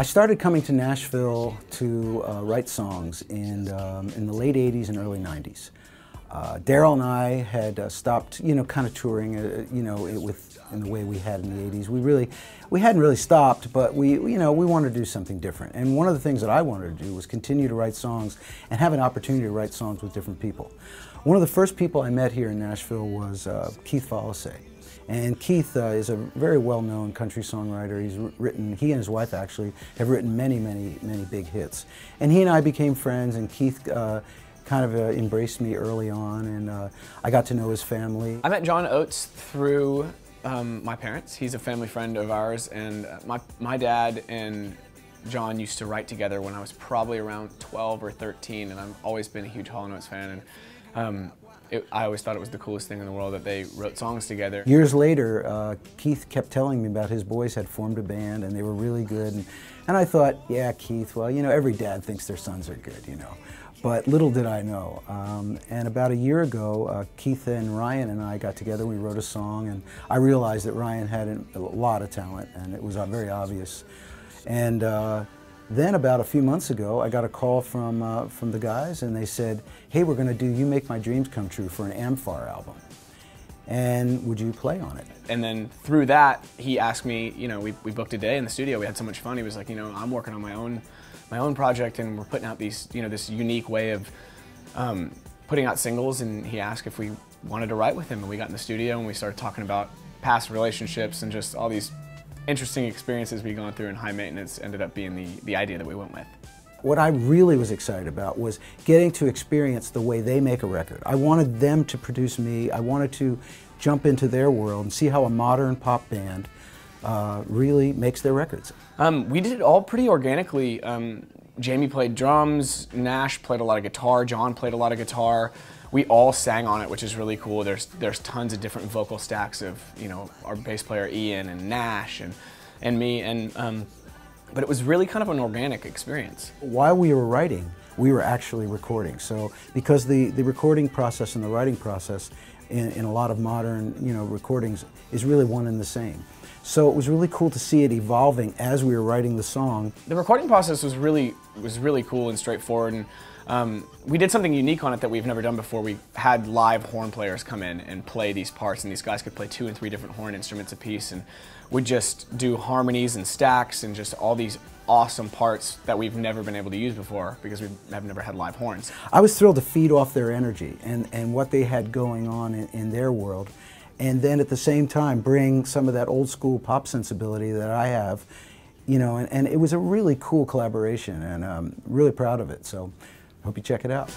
I started coming to Nashville to write songs in the late 80s and early 90s. Daryl and I had stopped, kind of touring, in the way we had in the 80s. We hadn't really stopped, but we wanted to do something different. And one of the things that I wanted to do was continue to write songs and have an opportunity to write songs with different people. One of the first people I met here in Nashville was Keith Follesé. And Keith is a very well-known country songwriter. He and his wife actually have written many, many, many big hits. And he and I became friends, and Keith kind of embraced me early on, and I got to know his family. I met John Oates through my parents. He's a family friend of ours, and my dad and John used to write together when I was probably around 12 or 13, and I've always been a huge Hall & Oates fan. And I always thought it was the coolest thing in the world that they wrote songs together. Years later, Keith kept telling me about his boys had formed a band and they were really good. And I thought, yeah, Keith, well, every dad thinks their sons are good, But little did I know. And about a year ago, Keith and Ryan and I got together, we wrote a song, and I realized that Ryan had a lot of talent, and it was very obvious. And then about a few months ago, I got a call from the guys, and they said, hey, we're going to do You Make My Dreams Come True for an Amfar album. And would you play on it? And then through that, he asked me, we booked a day in the studio, we had so much fun. He was like, I'm working on my own project, and we're putting out these, this unique way of putting out singles, and he asked if we wanted to write with him, and we got in the studio and we started talking about past relationships and just all these interesting experiences we'd gone through, and High Maintenance ended up being the idea that we went with. What I really was excited about was getting to experience the way they make a record. I wanted them to produce me. I wanted to jump into their world and see how a modern pop band really makes their records. We did it all pretty organically. Jamie played drums, Nash played a lot of guitar, John played a lot of guitar. We all sang on it, which is really cool. There's tons of different vocal stacks of our bass player Ian and Nash and me, but it was really kind of an organic experience. While we were writing, we were actually recording. So because the recording process and the writing process in a lot of modern recordings is really one and the same. So it was really cool to see it evolving as we were writing the song. The recording process was really cool and straightforward, and we did something unique on it that we've never done before. We had live horn players come in and play these parts, and these guys could play 2 and 3 different horn instruments apiece, and would just do harmonies and stacks and just all these awesome parts that we've never been able to use before because we have never had live horns. I was thrilled to feed off their energy and what they had going on in their world, and then at the same time bring some of that old school pop sensibility that I have, and it was a really cool collaboration, and I'm really proud of it, so hope you check it out.